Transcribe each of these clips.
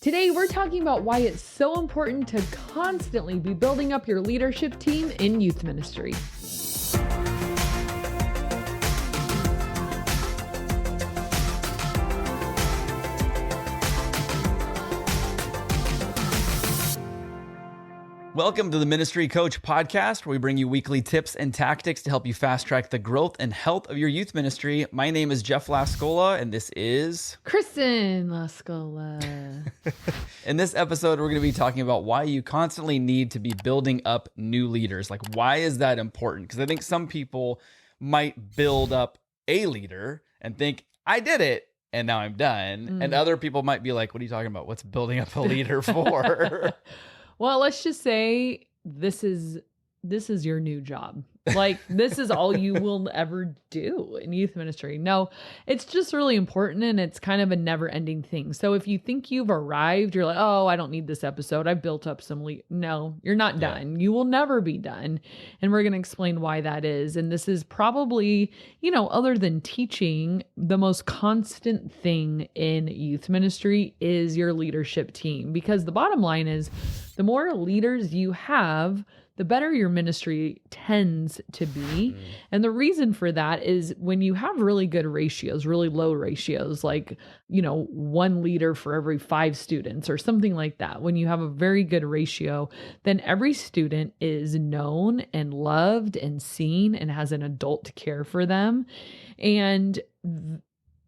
Today, we're talking about why it's so important to constantly be building up your leadership team in youth ministry. Welcome to the Ministry Coach Podcast, where we bring you weekly tips and tactics to help you fast track the growth and health of your youth ministry. My name is Jeff Lascola, and this is Kristen Lascola. In this episode, we're going to be talking about why you constantly need to be building up new leaders. Like, why is that important? Because I think some people might build up a leader and think, I did it, and now I'm done. And other people might be like, what are you talking about? What's building up a leader for? Well, let's just say this is your new job. Like, this is all you will ever do in youth ministry. No, it's just really important, and it's kind of a never-ending thing. So if you think you've arrived, you're like, oh, I don't need this episode. I've built up some No, you're not done. You will never be done. And we're going to explain why that is. And this is probably, other than teaching, the most constant thing in youth ministry is your leadership team. Because the bottom line is, the more leaders you have, the better your ministry tends to be. And the reason for that is when you have really good ratios, really low ratios, like, one leader for every 5 students or something like that. When you have a very good ratio, then every student is known and loved and seen and has an adult to care for them. And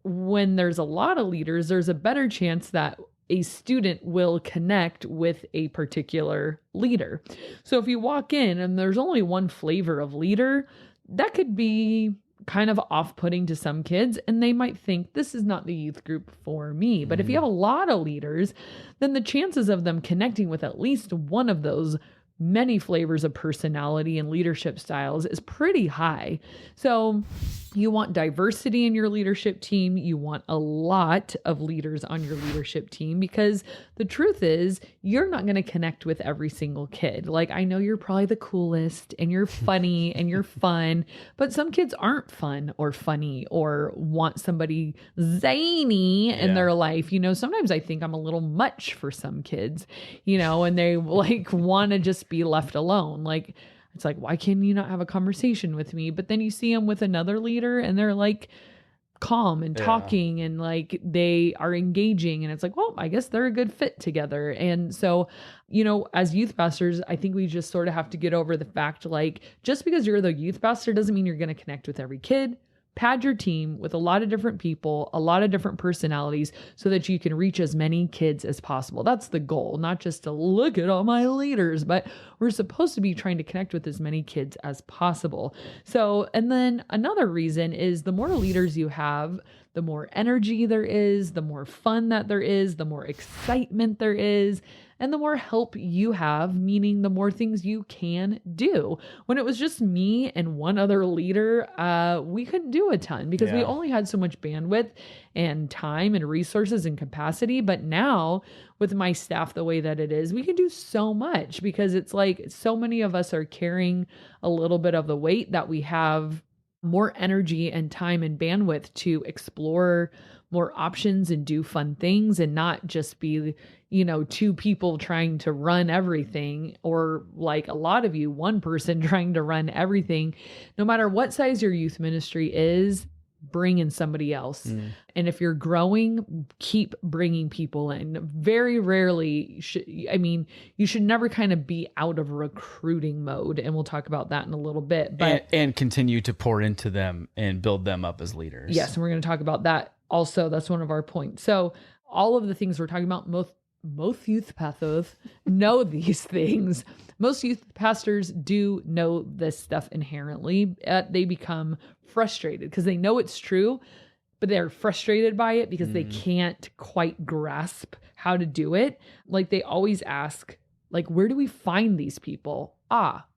when there's a lot of leaders, there's a better chance that a student will connect with a particular leader. So if you walk in and there's only one flavor of leader, that could be kind of off-putting to some kids, and they might think this is not the youth group for me. But if you have a lot of leaders, then the chances of them connecting with at least one of those many flavors of personality and leadership styles is pretty high. So you want diversity in your leadership team. You want a lot of leaders on your leadership team, because the truth is you're not going to connect with every single kid. Like, I know you're probably the coolest and you're funny and you're fun, but some kids aren't fun or funny or want somebody zany in their life. Sometimes I think I'm a little much for some kids, and they want to just be left alone. Like, it's like, why can you not have a conversation with me? But then you see them with another leader and they're like calm and talking and like they are engaging. And it's like, well, I guess they're a good fit together. And so, as youth pastors, I think we just sort of have to get over the fact, like, just because you're the youth pastor doesn't mean you're going to connect with every kid. Pad your team with a lot of different people, a lot of different personalities, so that you can reach as many kids as possible. That's the goal, not just to look at all my leaders, but we're supposed to be trying to connect with as many kids as possible. So, and then another reason is the more leaders you have, the more energy there is, the more fun that there is, the more excitement there is, and the more help you have, meaning the more things you can do. When it was just me and one other leader, we couldn't do a ton because we only had so much bandwidth and time and resources and capacity. But now with my staff the way that it is, we can do so much because it's like so many of us are carrying a little bit of the weight that we have more energy and time and bandwidth to explore more options and do fun things and not just be, 2 people trying to run everything, or like a lot of you, one person trying to run everything. No matter what size your youth ministry is, bring in somebody else. And if you're growing, keep bringing people in. Very rarely, you should never kind of be out of recruiting mode. And we'll talk about that in a little bit. But and continue to pour into them and build them up as leaders. Yes, and we're going to talk about that also. That's one of our points. So all of the things we're talking about, most youth pastors know these things. Most youth pastors do know this stuff inherently. They become frustrated because they know it's true, but they're frustrated by it because they can't quite grasp how to do it. Like, they always ask, like, where do we find these people?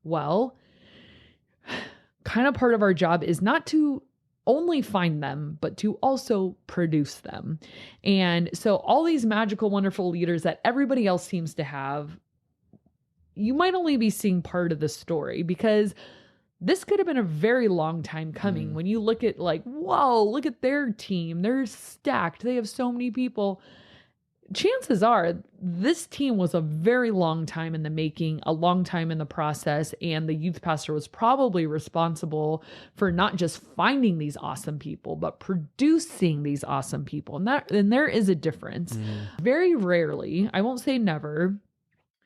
Well, kind of part of our job is not to only find them, but to also produce them. And so all these magical, wonderful leaders that everybody else seems to have, you might only be seeing part of the story, because this could have been a very long time coming. When you look at, like, whoa, look at their team. They're stacked. They have so many people. chances are this team was a very long time in the making, a long time in the process, and the youth pastor was probably responsible for not just finding these awesome people, but producing these awesome people. And there is a difference. Very rarely, I won't say never,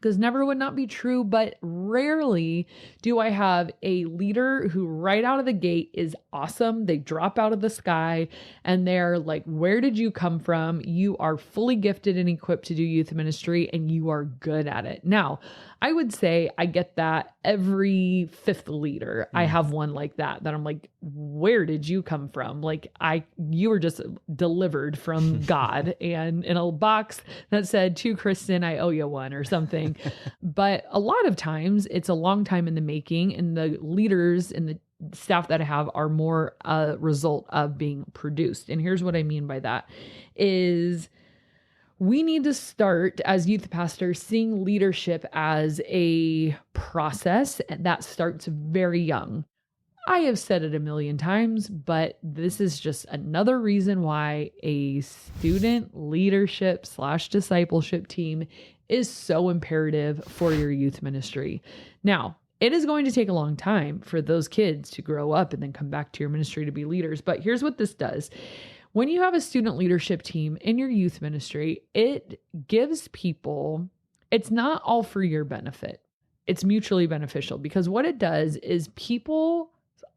because never would not be true, but rarely do I have a leader who right out of the gate is awesome. They drop out of the sky and they're like, where did you come from? You are fully gifted and equipped to do youth ministry and you are good at it. Now, I would say I get that every fifth leader. I have one like that I'm like, where did you come from? Like you were just delivered from God and in a box that said to Kristen, I owe you one or something. But a lot of times it's a long time in the making, and the leaders and the staff that I have are more a result of being produced. And here's what I mean by that is we need to start as youth pastors seeing leadership as a process that starts very young. I have said it a million times, but this is just another reason why a student leadership / discipleship team is so imperative for your youth ministry. Now, it is going to take a long time for those kids to grow up and then come back to your ministry to be leaders. But here's what this does. When you have a student leadership team in your youth ministry, it gives people, it's not all for your benefit. It's mutually beneficial, because what it does is people's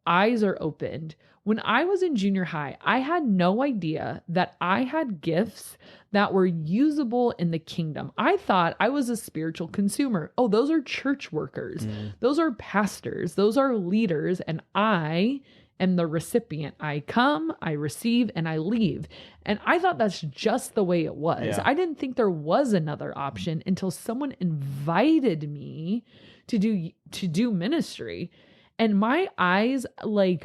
eyes are opened. When I was in junior high, I had no idea that I had gifts that were usable in the kingdom. I thought I was a spiritual consumer. Oh, those are church workers. Those are pastors. Those are leaders. And I am the recipient. I come, I receive, and I leave. And I thought that's just the way it was. Yeah. I didn't think there was another option until someone invited me to do ministry. And my eyes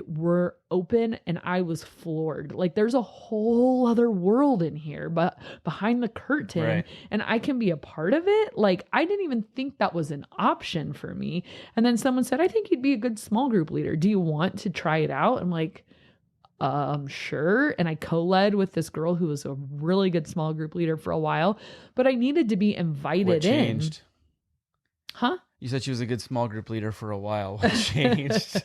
were open and I was floored. Like there's a whole other world in here, but behind the curtain, Right. and I can be a part of it. Like I didn't even think that was an option for me. And then someone said, I think you'd be a good small group leader. Do you want to try it out? I'm like, sure. And I co-led with this girl who was a really good small group leader for a while, but I needed to be invited What changed? Huh? You said she was a good small group leader for a while. What changed?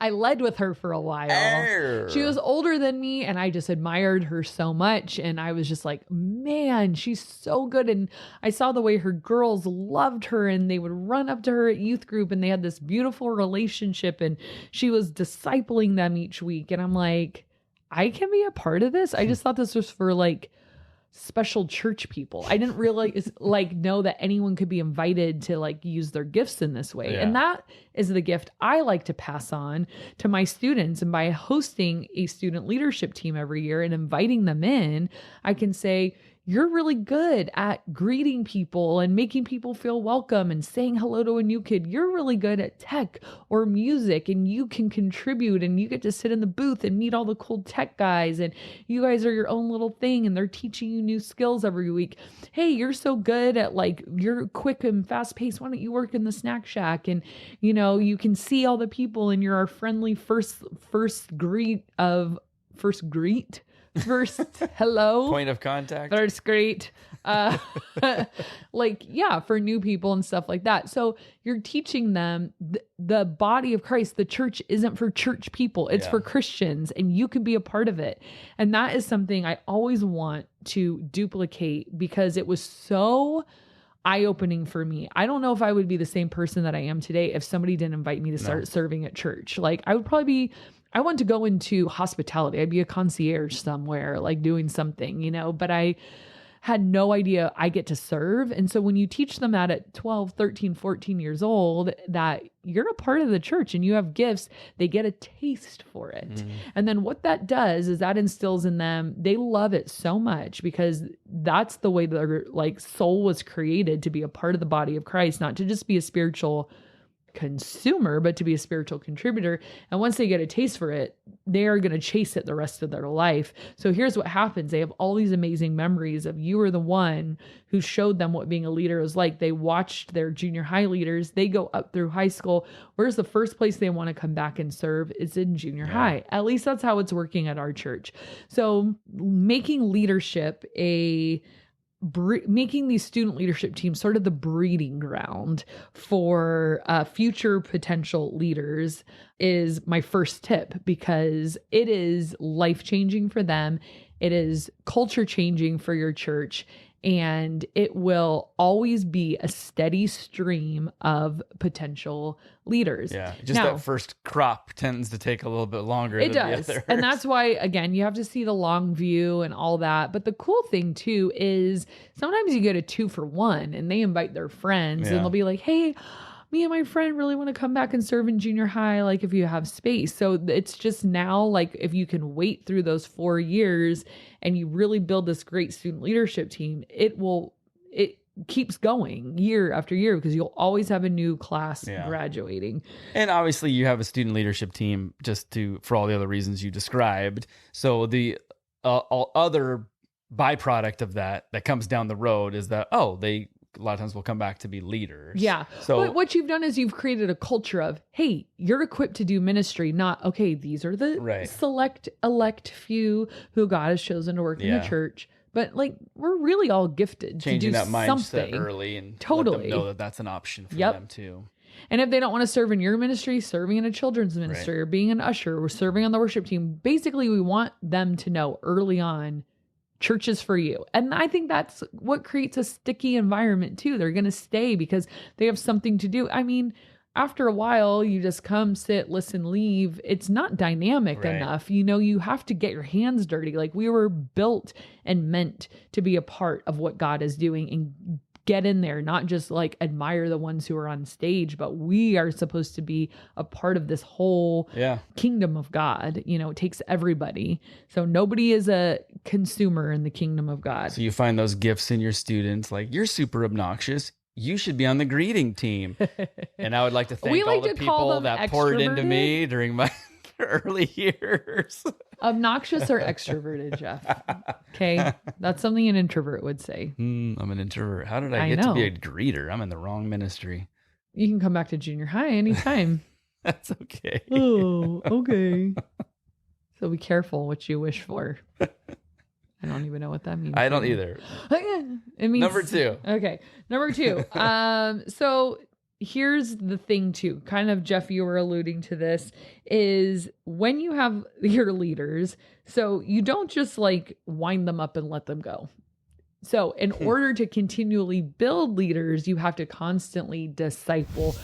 I led with her for a while. She was older than me and I just admired her so much. And I was just like, man, she's so good. And I saw the way her girls loved her and they would run up to her at youth group and they had this beautiful relationship and she was discipling them each week. And I'm like, I can be a part of this. I just thought this was for special church people. I didn't really know that anyone could be invited to use their gifts in this way. Yeah. And that is the gift I like to pass on to my students. And by hosting a student leadership team every year and inviting them in, I can say, you're really good at greeting people and making people feel welcome and saying hello to a new kid. You're really good at tech or music and you can contribute and you get to sit in the booth and meet all the cool tech guys and you guys are your own little thing and they're teaching you new skills every week. Hey, you're so good at you're quick and fast paced. Why don't you work in the snack shack? And you can see all the people and you're our friendly first hello Point of contact. first greet for new people and stuff like that. So you're teaching them the body of Christ. The church isn't for church people, it's for Christians, and you can be a part of it. And that is something I always want to duplicate because it was so eye-opening for me. I don't know if I would be the same person that I am today if somebody didn't invite me to start serving at church. I want to go into hospitality. I'd be a concierge somewhere, doing something, but I had no idea I get to serve. And so when you teach them that at 12, 13, 14 years old, that you're a part of the church and you have gifts, they get a taste for it. Mm-hmm. And then what that does is that instills in them, they love it so much because that's the way their soul was created, to be a part of the body of Christ, not to just be a spiritual consumer, but to be a spiritual contributor. And once they get a taste for it, they are going to chase it the rest of their life. So here's what happens. They have all these amazing memories of you were the one who showed them what being a leader was like. They watched their junior high leaders. They go up through high school. Where's the first place they want to come back and serve? It's in junior high. At least that's how it's working at our church. So making leadership a making these student leadership teams sort of the breeding ground for future potential leaders is my first tip, because it is life-changing for them. It is culture-changing for your church. And it will always be a steady stream of potential leaders. Yeah. Just now, that first crop tends to take a little bit longer. It than does. The others. And that's why, again, you have to see the long view and all that. But the cool thing too is sometimes you get a 2-for-1 and they invite their friends and they'll be like, hey, me and my friend really want to come back and serve in junior high, like if you have space. So it's just now, like if you can wait through those 4 years and you really build this great student leadership team, it keeps going year after year, because you'll always have a new class graduating. And obviously you have a student leadership team for all the other reasons you described. So the all other byproduct of that comes down the road is that, a lot of times will come back to be leaders. Yeah. So but what you've done is you've created a culture of, hey, you're equipped to do ministry, not, okay, these are the elect few who God has chosen to work in the church. But like, we're really all gifted changing to do that mindset something early and totally let them know that that's an option for them too. And if they don't want to serve in your ministry, serving in a children's ministry or being an usher or serving on the worship team, basically we want them to know early on, church is for you. And I think that's what creates a sticky environment too. They're going to stay because they have something to do. I mean, after a while, you just come, sit, listen, leave. It's not dynamic enough. You know, you have to get your hands dirty. Like, we were built and meant to be a part of what God is doing and get in there, not just like admire the ones who are on stage, but we are supposed to be a part of this whole kingdom of God. You know, it takes everybody. So nobody is a consumer in the kingdom of God. So you find those gifts in your students, like, you're super obnoxious, you should be on the greeting team. And I would like to thank all the people that poured into me during my early years. Obnoxious or extroverted, Jeff? Okay, that's something an introvert would say. I'm an introvert. How did I get to be a greeter? I'm in the wrong ministry. You can come back to junior high anytime. That's okay. Oh, okay. So be careful what you wish for. I don't even know what that means. I don't either. It means number 2. Okay, number 2. So here's the thing too, kind of, Jeff, you were alluding to this, is when you have your leaders, so you don't just like wind them up and let them go. So in order to continually build leaders, you have to constantly disciple.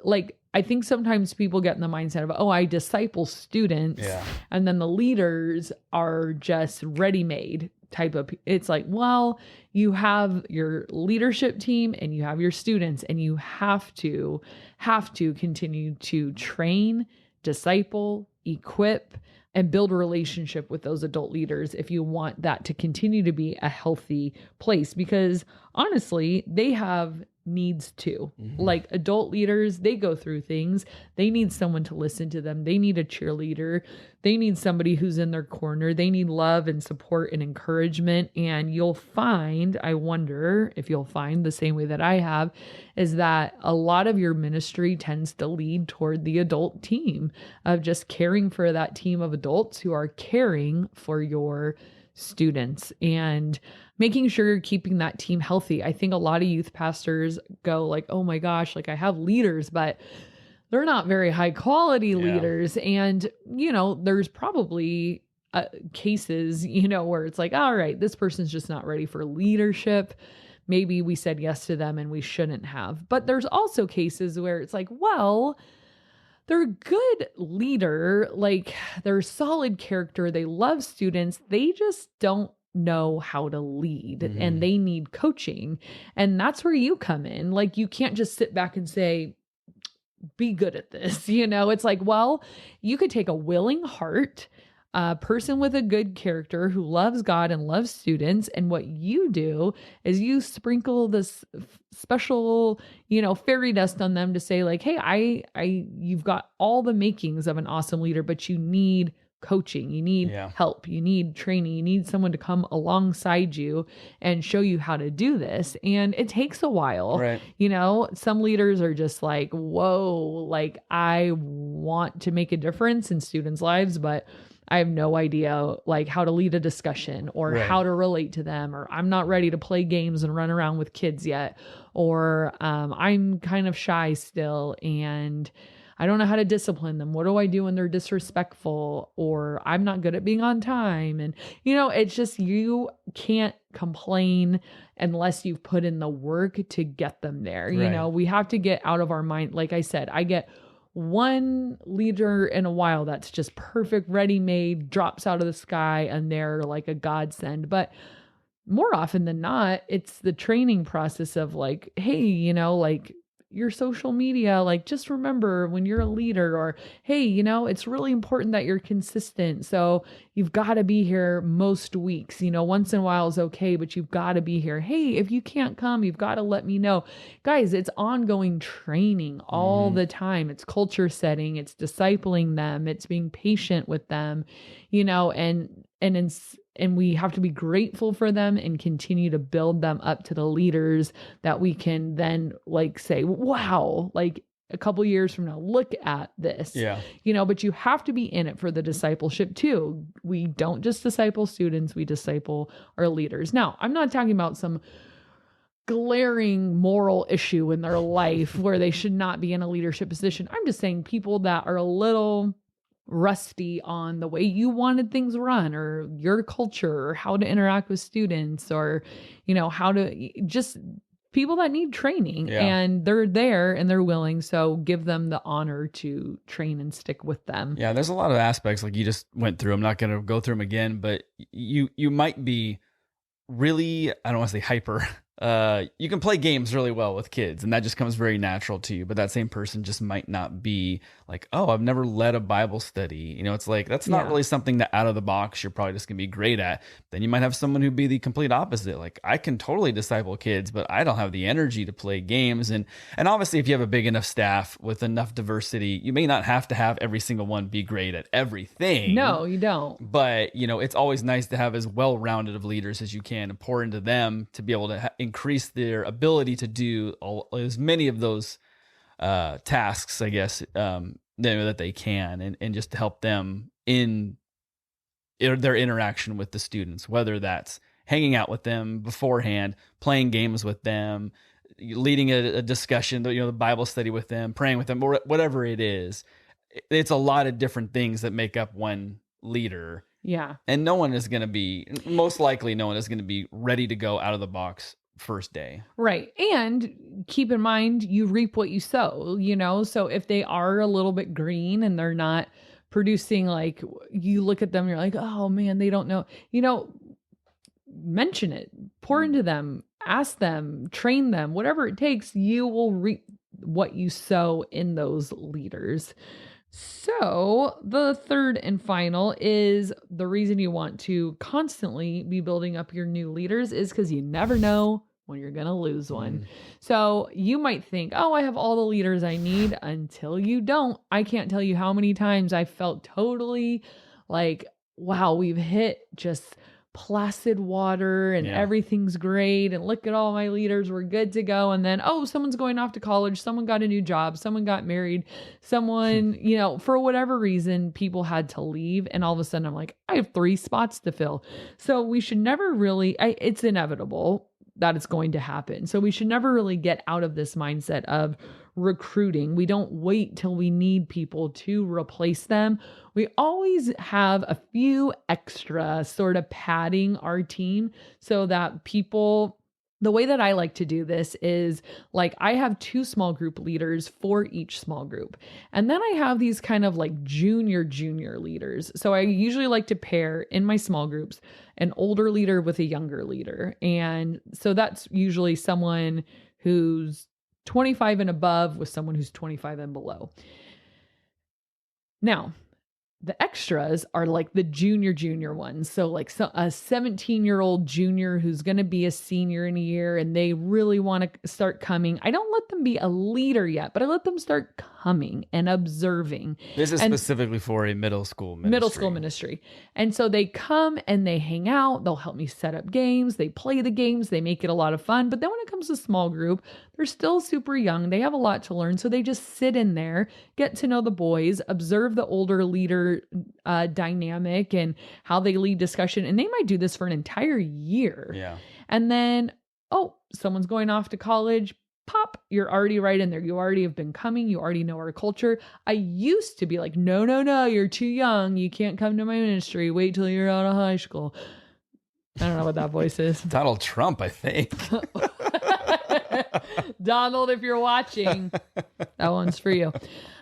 Like, I think sometimes people get in the mindset of, I disciple students, and then the leaders are just ready-made type of, it's like, well, you have your leadership team and you have your students, and you have to continue to train, disciple, equip, and build a relationship with those adult leaders if you want that to continue to be a healthy place. Because honestly, they have needs too. Like, adult leaders, they go through things. They need someone to listen to them. They need a cheerleader. They need somebody who's in their corner. They need love and support and encouragement. And you'll find, I wonder if you'll find the same way that I have, is that a lot of your ministry tends to lead toward the adult team, of just caring for that team of adults who are caring for your students and making sure you're keeping that team healthy. I think a lot of youth pastors go like, oh my gosh, like, I have leaders, but they're not very high quality leaders. And, you know, there's probably cases, you know, where it's like, all right, this person's just not ready for leadership. Maybe we said yes to them and we shouldn't have. But there's also cases where it's like, well, they're a good leader, like, they're solid character, they love students, they just don't know how to lead, and they need coaching. And that's where you come in. Like, you can't just sit back and say, be good at this. You know, it's like, well, you could take a willing heart, a person with a good character who loves God and loves students, and what you do is you sprinkle this special, you know, fairy dust on them to say like, hey, you've got all the makings of an awesome leader, but you need coaching, you need help, you need training, you need someone to come alongside you and show you how to do this. And it takes a while, right? You know, some leaders are just like, whoa, like, I want to make a difference in students' lives, but I have no idea like how to lead a discussion or Right. how to relate to them, or I'm not ready to play games and run around with kids yet, or I'm kind of shy still and I don't know how to discipline them. What do I do when they're disrespectful, or I'm not good at being on time? And, it's just you can't complain unless you've put in the work to get them there. Right. We have to get out of our mind. Like I said, I get one leader in a while that's just perfect, ready made, drops out of the sky, and they're like a godsend. But more often than not, it's the training process of like, hey, like your social media, like just remember when you're a leader, or hey, it's really important that you're consistent. So you've got to be here most weeks. Once in a while is okay, but you've got to be here. Hey, if you can't come, you've got to let me know. Guys, it's ongoing training all the time. It's culture setting, it's discipling them, it's being patient with them, and we have to be grateful for them and continue to build them up to the leaders that we can then like say, wow, like a couple years from now, look at this. Yeah. But you have to be in it for the discipleship too. We don't just disciple students, we disciple our leaders. Now, I'm not talking about some glaring moral issue in their life where they should not be in a leadership position. I'm just saying people that are a little rusty on the way you wanted things run, or your culture, or how to interact with students, or how to just people that need training. Yeah. And they're there and they're willing, so give them the honor to train and stick with them. Yeah, there's a lot of aspects like you just went through. I'm not going to go through them again, but you might be really, I don't want to say hyper. You can play games really well with kids, and that just comes very natural to you. But that same person just might not be like, oh, I've never led a Bible study. It's like, that's not really something that out of the box you're probably just going to be great at. Then you might have someone who'd be the complete opposite. Like, I can totally disciple kids, but I don't have the energy to play games. And obviously, if you have a big enough staff with enough diversity, you may not have to have every single one be great at everything. No, you don't. But, it's always nice to have as well-rounded of leaders as you can and pour into them to be able to increase their ability to do as many of those tasks, I guess, that they can, and just to help them in their interaction with the students, whether that's hanging out with them beforehand, playing games with them, leading a discussion, the Bible study with them, praying with them, or whatever it is. It's a lot of different things that make up one leader. Yeah. And most likely no one is going to be ready to go out of the box first day. Right. And keep in mind, you reap what you sow, so if they are a little bit green and they're not producing, like you look at them, you're like, oh man, they don't know, mention it, pour into them, ask them, train them, whatever it takes, you will reap what you sow in those leaders. So the third and final is the reason you want to constantly be building up your new leaders is because you never know when you're going to lose one. So you might think, oh, I have all the leaders I need, until you don't. I can't tell you how many times I felt totally like, wow, we've hit just placid water and everything's great. And look at all my leaders, we're good to go. And then, oh, someone's going off to college. Someone got a new job. Someone got married. Someone, for whatever reason, people had to leave. And all of a sudden I'm like, I have 3 spots to fill. So we should never really, it's inevitable that it's going to happen. So we should never really get out of this mindset of recruiting. We don't wait till we need people to replace them. We always have a few extra sort of padding our team so that people, the way that I like to do this is like I have 2 small group leaders for each small group. And then I have these kind of like junior leaders. So I usually like to pair in my small groups an older leader with a younger leader. And so that's usually someone who's 25 and above with someone who's 25 and below. Now, the extras are like the junior ones. So like a 17-year-old junior who's going to be a senior in a year and they really want to start coming. I don't let them be a leader yet, but I let them start coming and observing. This is specifically for a middle school ministry. And so they come and they hang out. They'll help me set up games. They play the games. They make it a lot of fun. But then when it comes to small group, they're still super young. They have a lot to learn. So they just sit in there, get to know the boys, observe the older leaders their dynamic and how they lead discussion. And they might do this for an entire year. Yeah. And then, oh, someone's going off to college. Pop, you're already right in there. You already have been coming. You already know our culture. I used to be like, no, you're too young. You can't come to my ministry. Wait till you're out of high school. I don't know what that voice is. Donald Trump, I think. Donald, if you're watching, that one's for you.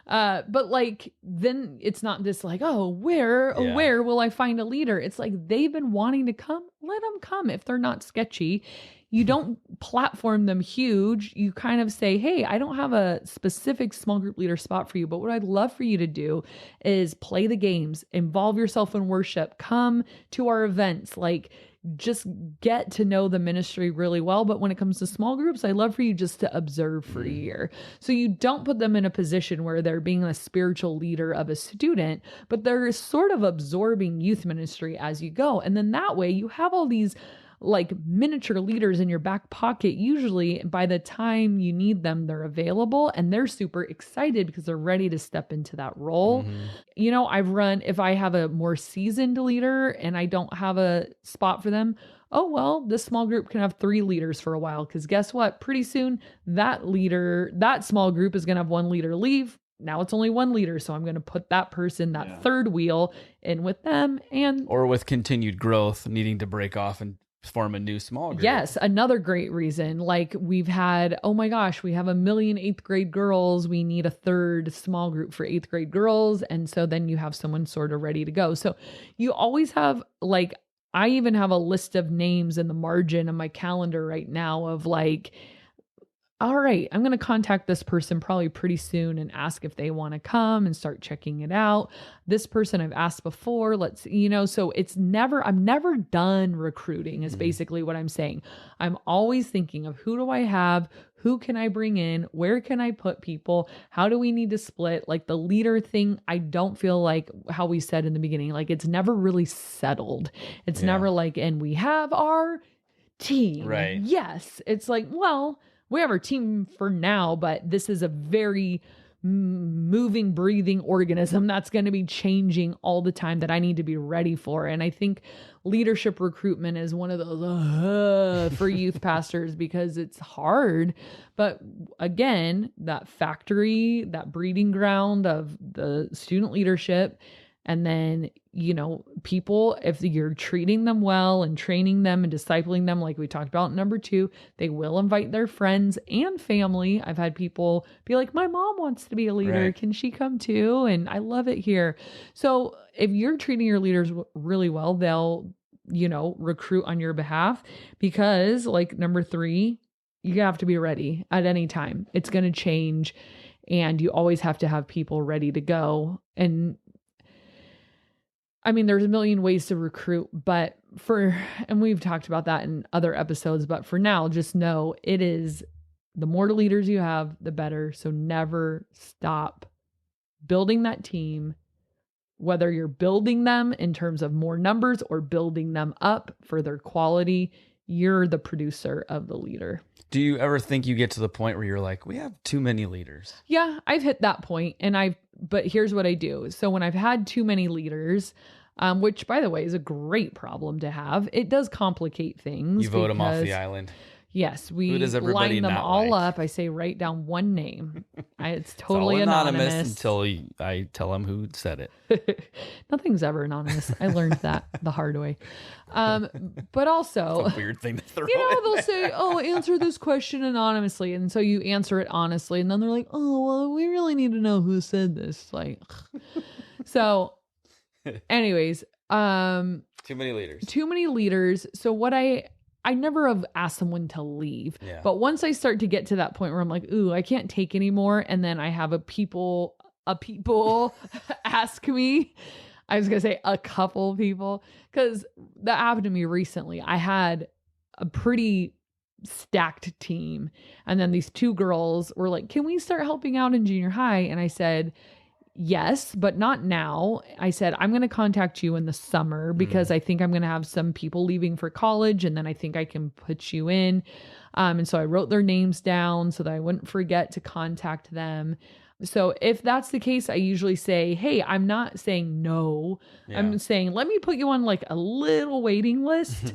But like, then it's not this like, where will I find a leader? It's like, they've been wanting to come. Let them come. If they're not sketchy, you don't platform them huge. You kind of say, hey, I don't have a specific small group leader spot for you, but what I'd love for you to do is play the games, involve yourself in worship, come to our events, like just get to know the ministry really well. But when it comes to small groups, I'd love for you just to observe for a year. So you don't put them in a position where they're being a spiritual leader of a student, but they're sort of absorbing youth ministry as you go. And then that way you have all these like miniature leaders in your back pocket. Usually by the time you need them, they're available and they're super excited because they're ready to step into that role. You know, if I have a more seasoned leader and I don't have a spot for them, oh, well, this small group can have 3 leaders for a while. Because guess what? Pretty soon that small group is going to have 1 leader leave. Now it's only 1 leader. So I'm going to put that person, that third wheel in with them. Or with continued growth, needing to break off and form a new small group. Yes, another great reason. Like we've had, oh my gosh, we have 1 million 8th grade girls. We need a 3rd small group for 8th grade girls. And so then you have someone sort of ready to go. So you always have like, I even have a list of names in the margin of my calendar right now of like, all right, I'm going to contact this person probably pretty soon and ask if they want to come and start checking it out. This person I've asked before, so I'm never done recruiting is basically what I'm saying. I'm always thinking of who do I have? Who can I bring in? Where can I put people? How do we need to split? Like the leader thing, I don't feel like how we said in the beginning, like it's never really settled. It's never like, and we have our team. Right. Yes. It's like, well, we have our team for now, but this is a very moving, breathing organism that's going to be changing all the time that I need to be ready for. And I think leadership recruitment is one of those for youth pastors because it's hard. But again, that factory, that breeding ground of the student leadership, and then, people, if you're treating them well and training them and discipling them, like we talked about in number 2, they will invite their friends and family. I've had people be like, my mom wants to be a leader. Right. Can she come too? And I love it here. So if you're treating your leaders really well, they'll, recruit on your behalf because like number 3, you have to be ready at any time. It's going to change and you always have to have people ready to go. And I mean, there's a million ways to recruit, and we've talked about that in other episodes, but for now, just know it is the more leaders you have, the better. So never stop building that team, whether you're building them in terms of more numbers or building them up for their quality. You're the producer of the leader. Do you ever think you get to the point where you're like, we have too many leaders? Yeah, I've hit that point, but here's what I do. So when I've had too many leaders, which by the way is a great problem to have, it does complicate things. You vote them off the island. Yes, we line them all up. I say write down one name. It's totally anonymous until I tell them who said it. Nothing's ever anonymous. I learned that the hard way. But also, it's a weird thing to throw. They'll say, "Oh, answer this question anonymously," and so you answer it honestly, and then they're like, "Oh, well, we really need to know who said this." Like, so, anyways, too many leaders. So what I never have asked someone to leave. Yeah. But once I start to get to that point where I'm like, ooh, I can't take anymore. And then I have a people ask me, I was going to say a couple people, because that happened to me recently. I had a pretty stacked team. And then these 2 girls were like, can we start helping out in junior high? And I said, yes, but not now. I said, I'm going to contact you in the summer because I think I'm going to have some people leaving for college and then I think I can put you in. And so I wrote their names down so that I wouldn't forget to contact them. So if that's the case, I usually say, hey, I'm not saying no. Yeah. I'm saying, let me put you on like a little waiting list.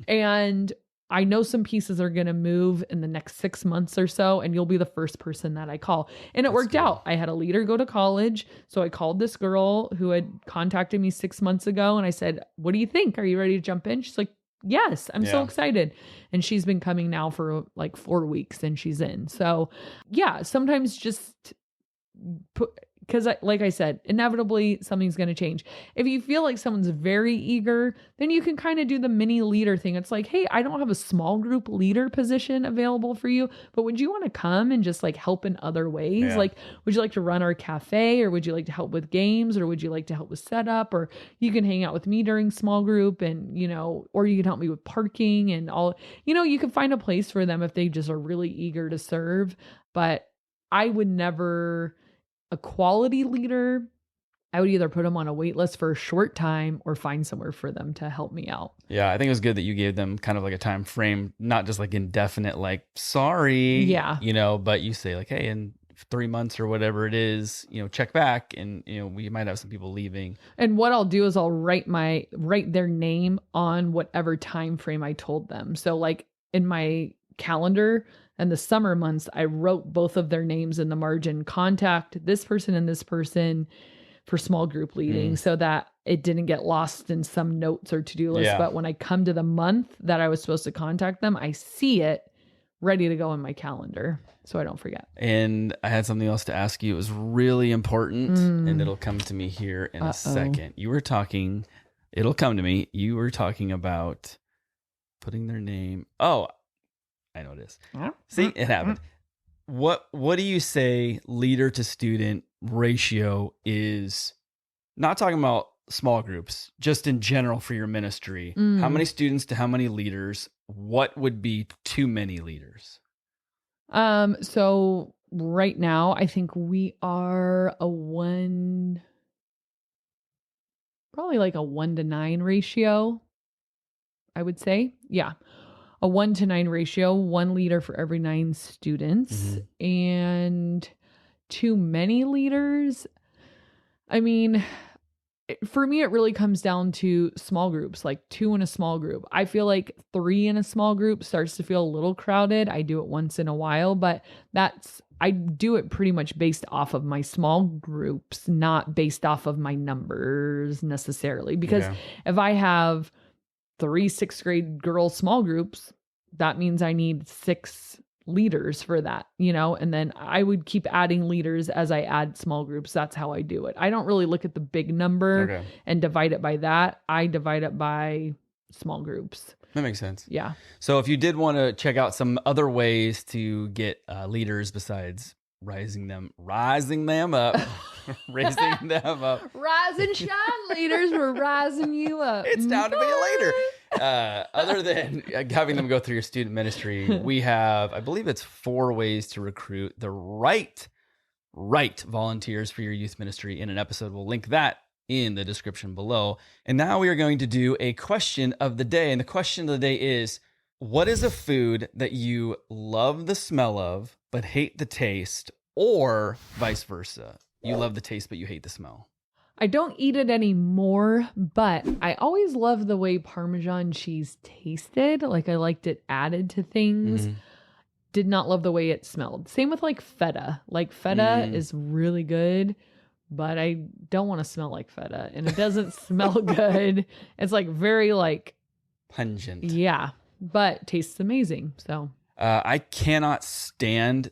And I know some pieces are going to move in the next 6 months or so, and you'll be the first person that I call. And it That's worked good. out. I had a leader go to college. So I called this girl who had contacted me 6 months ago, and I said, what do you think? Are you ready to jump in? She's like, yes, I'm so Yeah. excited. And she's been coming now for like 4 weeks and she's in. So yeah, sometimes just put, because like I said, inevitably something's going to change. If you feel like someone's very eager, then you can kind of do the mini leader thing. It's like, hey, I don't have a small group leader position available for you, but would you want to come and just like help in other ways? Yeah. Like, would you like to run our cafe, or would you like to help with games, or would you like to help with setup, or you can hang out with me during small group, and, you know, or you can help me with parking and all, you know, you can find a place for them if they just are really eager to serve. But I would never, a quality leader, I would either put them on a wait list for a short time or find somewhere for them to help me out. Yeah, I think it was good that you gave them kind of like a time frame, not just like indefinite, like, sorry, Yeah. you know, but you say like, hey, in 3 months or whatever it is, you know, check back, and, you know, we might have some people leaving. And what I'll do is I'll write their name on whatever time frame I told them. So like in my calendar and the summer months, I wrote both of their names in the margin, contact this person and this person for small group leading, so that it didn't get lost in some notes or to-do list. Yeah. But when I come to the month that I was supposed to contact them, I see it ready to go in my calendar so I don't forget. And I had something else to ask you. It was really important, and it'll come to me here in a second. You were talking, it'll come to me. You were talking about putting their name. Oh, I know it is. See, it happened. What do you say leader to student ratio is? Not talking about small groups, just in general for your ministry. How many students to how many leaders? What would be too many leaders? So right now I think we are probably like a 1-to-9 ratio, I would say. Yeah. A 1-to-9 ratio, 1 leader for every 9 students. And too many leaders. I mean, for me, it really comes down to small groups, like 2 in a small group. I feel like 3 in a small group starts to feel a little crowded. I do it once in a while, but I do it pretty much based off of my small groups, not based off of my numbers necessarily. Because if I have 3 6th grade girl small groups, that means I need 6 leaders for that, you know, and then I would keep adding leaders as I add small groups. That's how I do it. I don't really look at the big number and divide it by that. I divide it by small groups. That makes sense. Yeah. So if you did want to check out some other ways to get leaders besides rising them up, raising them up. Rise and shine, leaders. We're rising you up. It's time to be a leader. Other than having them go through your student ministry, we have, I believe it's 4 ways to recruit the right volunteers for your youth ministry in an episode. We'll link that in the description below. And now we are going to do a question of the day. And the question of the day is, what is a food that you love the smell of but hate the taste, or vice versa? You love the taste, but you hate the smell. I don't eat it anymore, but I always loved the way Parmesan cheese tasted. Like I liked it added to things. Did not love the way it smelled. Same with like feta. Like feta is really good, but I don't want to smell like feta, and it doesn't smell good. It's like very like pungent. Yeah, but tastes amazing. So I cannot stand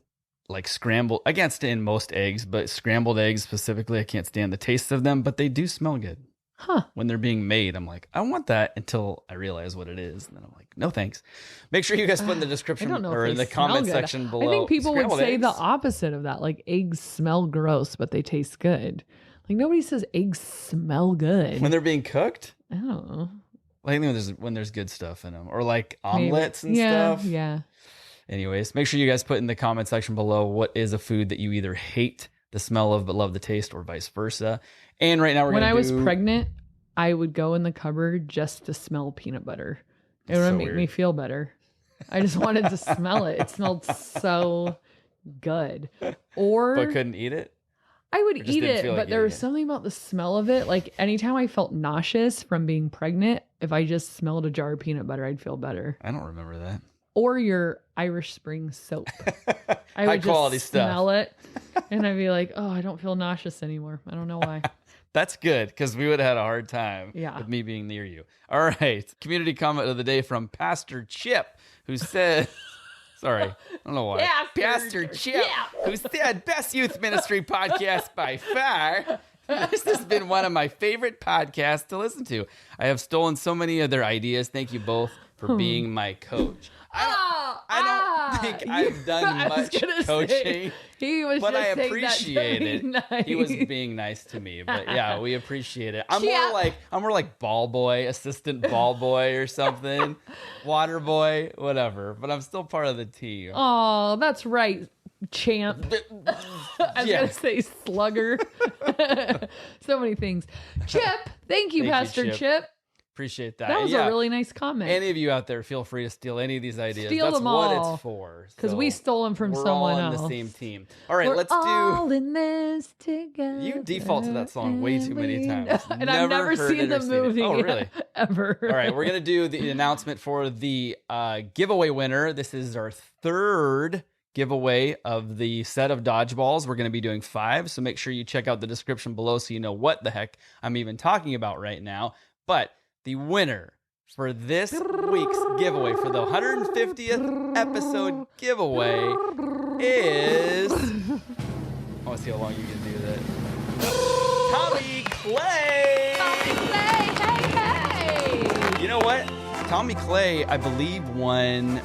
like scrambled. I can't stand most eggs, but scrambled eggs specifically, I can't stand the taste of them, but they do smell good. When they're being made, I'm like, I want that, until I realize what it is. And then I'm like, no, thanks. Make sure you guys put in the description or in the comment section below. I think people would say eggs. the opposite of that. Like eggs smell gross, but they taste good. Like nobody says eggs smell good. When they're being cooked? I don't know. I think when there's good stuff in them, or like omelets and stuff. Yeah. Anyways, make sure you guys put in the comment section below what is a food that you either hate the smell of but love the taste, or vice versa. And right now when I was pregnant, I would go in the cupboard just to smell peanut butter. It would make me feel better. I just wanted to smell it. It smelled so good. Or But couldn't eat it? I would just eat didn't it, feel like but there was eating it? something about the smell of it. Like anytime I felt nauseous from being pregnant, if I just smelled a jar of peanut butter, I'd feel better. I don't remember that. Or your Irish Spring soap. I High would quality just stuff. smell it and I'd be like, oh, I don't feel nauseous anymore. I don't know why. That's good because we would have had a hard time Yeah. with me being near you. All right. Community comment of the day from Pastor Chip, who said, sorry, I don't know why. Pastor Chip, who said, best youth ministry podcast by far. This has been one of my favorite podcasts to listen to. I have stolen so many of their ideas. Thank you both for being my coach. I don't think I've done I was much gonna say, coaching. he was But just I saying that to appreciate be it. nice. He was being nice to me, but yeah, we appreciate it. I'm Chip. more like ball boy, assistant ball boy or something, water boy, whatever. But I'm still part of the team. Oh, that's right, champ. I was Yeah. gonna say slugger. So many things. Chip, thank you, Thank you, Pastor Chip. Chip. Appreciate that. That was Yeah. a really nice comment. Any of you out there, feel free to steal any of these ideas. Steal That's them what all. it's for. Because we So stole them from we're someone all on else. the same team. All right, We're let's all do. in this together. You default to that song way too many and times. And I've never heard seen it or the seen it. movie Oh, really? ever. All right, we're going to do the announcement for the giveaway winner. This is our third giveaway of the set of dodgeballs. We're going to be doing 5, so make sure you check out the description below so you know what the heck I'm even talking about right now. But the winner for this week's giveaway, for the 150th episode giveaway, is... I want to see how long you can do that. Tommy Clay! Hey. You know what? Tommy Clay, I believe, won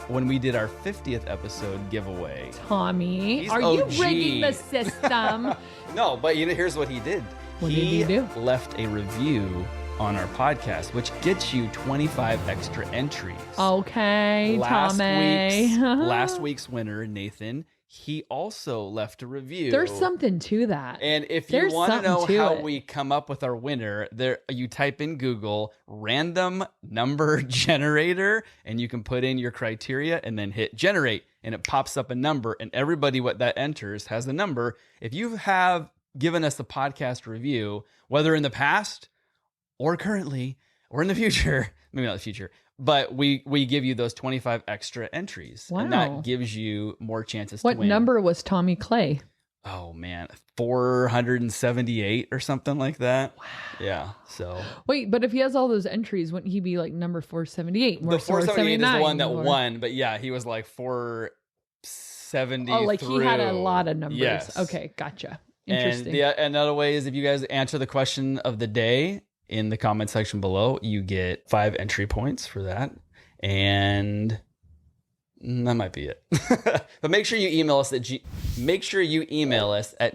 when we did our 50th episode giveaway. Tommy, He's are OG. you rigging the system? No, but here's what he did. What did he do? Left a review on our podcast, which gets you 25 extra entries. Okay, Tommy. last week's winner, Nathan, he also left a review. There's something to that. And if There's you want to something know to how it. we come up with our winner, there you type in Google random number generator and you can put in your criteria and then hit generate and it pops up a number and everybody what that enters has a number. If you have given us a podcast review, whether in the past or currently or in the future, maybe not the future, but we give you those 25 extra entries. And Wow. that gives you more chances What to win. number was Tommy Clay? Oh man, 478 or something like that. Wow. Yeah. So Wait, but if he has all those entries, wouldn't he be like number 478? the 478 is the one that or- won, but yeah, he was like 470. Oh, like he had a lot of numbers. Yes. Okay, gotcha. And Interesting. another way is if you guys answer the question of the day in the comment section below, you get 5 entry points for that. And that might be it. But make sure you email us at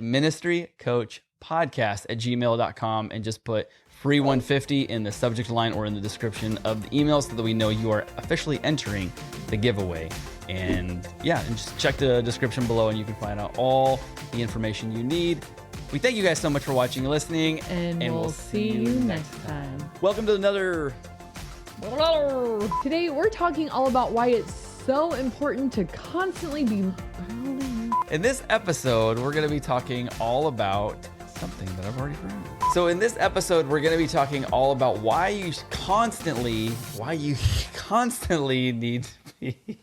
ministrycoachpodcast@gmail.com and just put free 150 in the subject line or in the description of the email so that we know you are officially entering the giveaway. And yeah, and just check the description below and you can find out all the information you need. We thank you guys so much for watching and listening. and we'll see you next time. Welcome to another... Today, we're talking all about why it's so important to constantly be. In this episode, we're going to be talking all about something that I've already forgotten. So in this episode, we're going to be talking all about why you constantly need to be